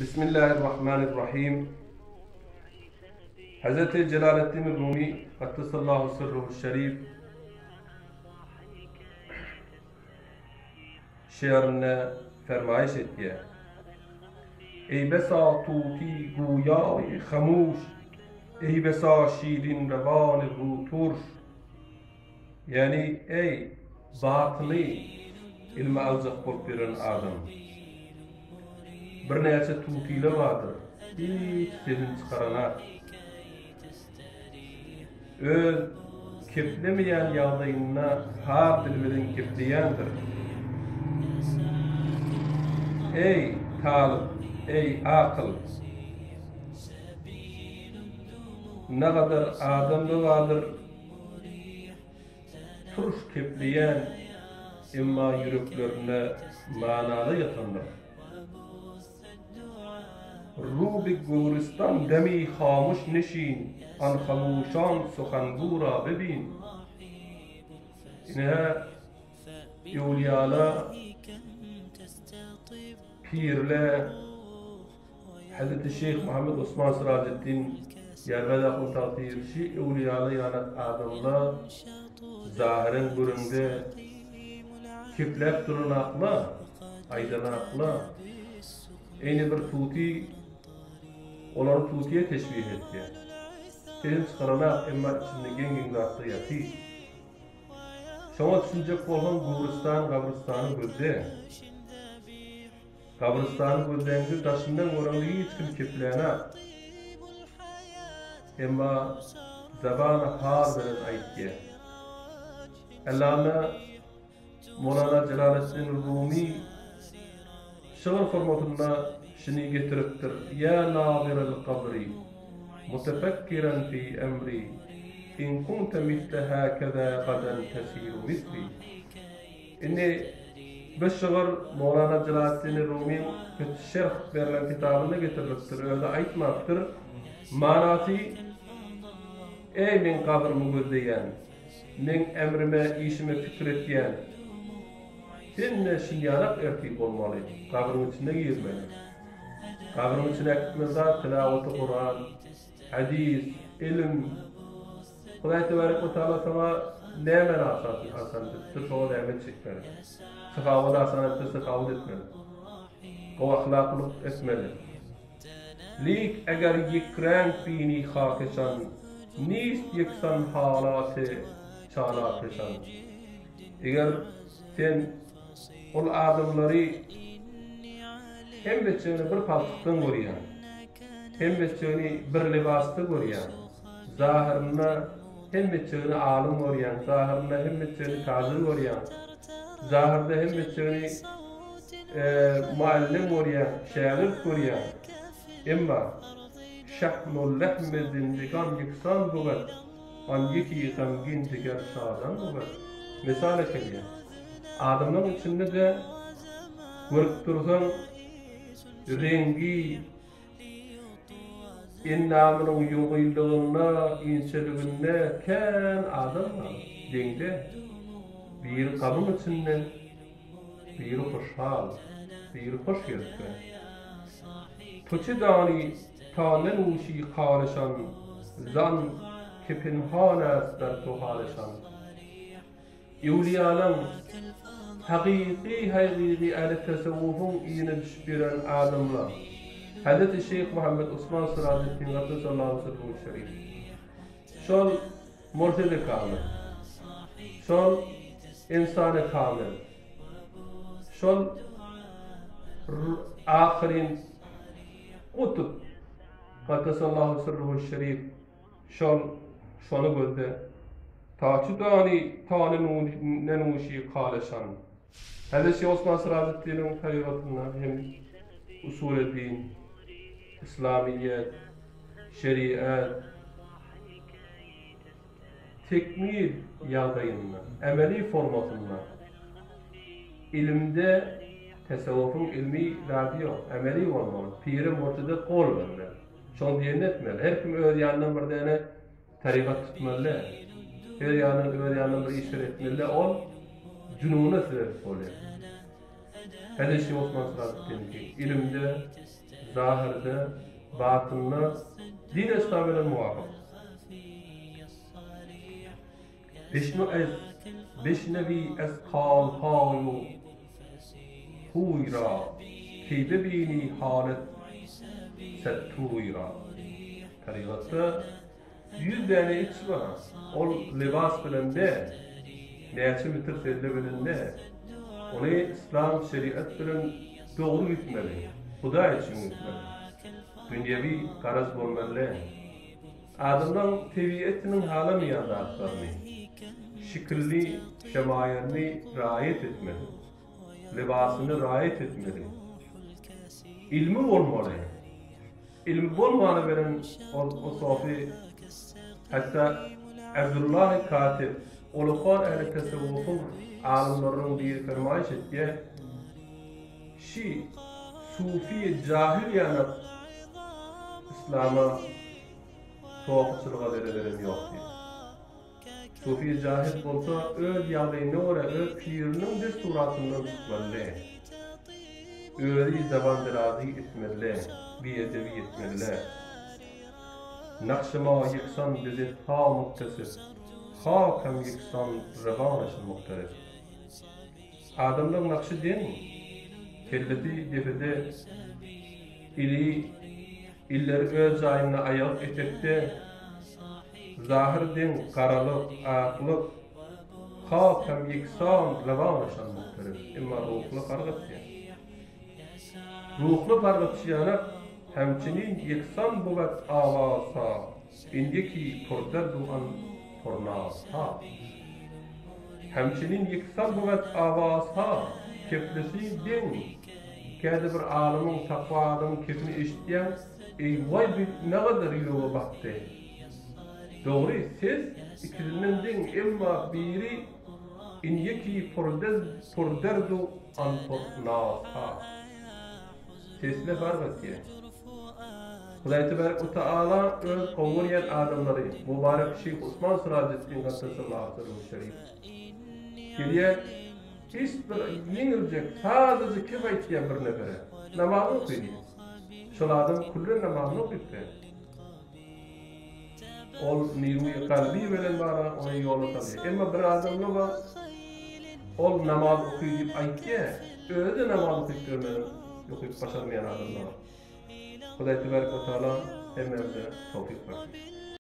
Bismillahirrahmanirrahim. Hazreti Celaleddin Rumi Kaddesallahu sırruhu şerif şiirine fermayiş ettiye. Ey besa tuti guyâ-i hamûş, ey besa şirin revan-ı rutur. Yani ey batılı ilme alacak bolup beren adam. Bir näçe tutiler vardır. Hiç senin çıkarana. Öz keplemeyen yağdayına har dilveren kepleyendir. Ey talib, ey akıl. Ne kadar adamda vardır. Turuş kepleyen imma yüreklerine manalı yatanlar. Rubi Guristan demi hamuş neşin, an hamuşan suhangura bebin. İnha evliyala, pirle, Hazreti Şeyh Muhammed Osman Siraceddin Yerbeda Kuntatiyir şi evliyala yanak adamla zahirin göründe kiplep durun akla, aydan akla, eyni bir tuti onları tutiye teşbih etti. Senin çıkarana emma içinde gengin dağıttığı yatı. Şoma düşünecek olan Guristan, Kabristan'ı gözde. Kabristan'ı gözdendir, taşından oranı hiç kim kipleyene. Emma zabanı har veren aytye. Allame Mevlana Celaleddin Rumi şiir formatında şunu getiriptir. Ya nazirel kabri mutefekkiren fi emri in kunte misle hakeza gaden tesiru misli. İnni bu şiir Mevlana Celaleddin Rumi'nin şerh verilen kitabını getiriptir. Öyle aytmaktır. Manası ey men kabrimi gözleyen, men emrime, işime fikir etyen, sen ne şinyanak erkek olmalı, kabrın içine girmeli. Kabrın içine gitmezler, tilavet-i Kur'an, hadis, ilim. Hudaý Tebarek ve Teala sana nemen asandır, sırf o nemet çekmeli. Sıkavada asanettir, sıkavud etmeli. O ahlaklık etmeli. Lik eğer yekren fini hakeşan, nist yeksan halatı çalakeşan. Eğer sen ol adamları hem beçeni bir paltıktan görýän, hem beçeni bir libasta görýän, zahirine hem beçeni alim görýän, zahirine hem beçeni kazir görýän, zahirde hem beçeni muallim görýän, şair görýän. Emma şahmul lahme zindigan yeksan bolar, an yeki gamgin diger şadan bolar. Misal kelýär. Adamın içinde de görüp dursan rengi innamının yoğuyluğuna, inçeligine ken adam var. Dengde bir kabın içinde bir hoşhal, bir hoş yerse. Tuçi dani tanen uşi karışan, zan kepinhan est der tuharışan. Evliyalan hakiki ahli tasavvufun iyine düşbiren adamlar. Hazreti Şeyh Muhammed Osman Siraceddin Kaddesallahu sırruhu şerif. Şol murşid-i kamil. Şol insan-ı kamil. Şol ahirin kutub Kaddesallahu sırruhu şerif. Şonu gözde. Taçı dani tanen nenuşi kalaşan. Hazreti Osman Siraceddin'in hayratına hem usul-i din, İslamiyet, şeriat, tekmil yağdayınına, emeli formatına, ilimde tasavvufun ilmi radyo, emeli olmalı, pirim ortada kol vermeli, şonu diyen etmeli. Her kim öz yanından bir tane tarikat tutmalı. Her yanından bir işler etmeli, ol cünuna sebep oluyor. Hazreti Osman Siraceddin ilimde zahirde, batınna din esnamına muvafık. Beşnevi ez kalhayu huyra keyde bini halet settuyra. Tariqatta 100 tane iç var. Ol libas bilen de, näçe mitir sedle bilen de, onu İslam şeriat bilen doğru gitmeli. Huda için gitmeli. Dünyevi garaz bolmaly. Adamdan tebiyetinin hala miyandatlarını, şekilli, şemayerini riayet etmeli. Libasını riayet etmeli. İlmi olmalı. İlmi bolmana veren o sofi, hatta Abdullah Katib, Ulukan ehli tesavvufun alimlerinin bir fermayış ettiği, şi sufi cahil yanıp İslam'a soğukçılığa veren yok diye. Sufi cahil olsa öz yağlayını oraya, öz pirinin bir suratından tutmalı. Öğreti zaman dirazi etmeli, bir edebi etmeli. Nakşıma yıksan bizi ta muktasir, hakam yıksan revanışın muhtarif. Adamlar nakşı değil mi? Kelleti defede illeri öz ayına ayak etekte, zahir din karalık, aklık, hakam yıksan revanışın muhtarif. İmma ruhlu fargatçı. Ruhlu fargatçıyanak, hemçinin yeksan buvat avasa, indiki torder duan tornasa. Hemçinin yeksan buvat avasa, keflisi din, kâde bir alimin, takva adamın kefini eşitleyen, vay bir ne kadar yolu baktı. Doğru, siz ikisinden din, emma biri, indiki torder duan tornasa. Sesle fark diye. Hudaý Tebarek ve Teala öz kowuryan adamlary, mübarek Şeyh Osman Sirajettin sallallahu aleyhi ve sellem Geriye hiç bir yenilecek, sadece kifayet diyen bir nefere namazı okuydu. Şol adam kullu namazını okuydu. Ol niruy kalbi bilen bara onu yola salıyor. Emma bir adamla var, ol namaz okuydu deyip aytdı, özü namaz okuyup görmeden okuyup başarmayan adamlar var. Hudaý Tebarek ve Teala hemmemize tawfik versin.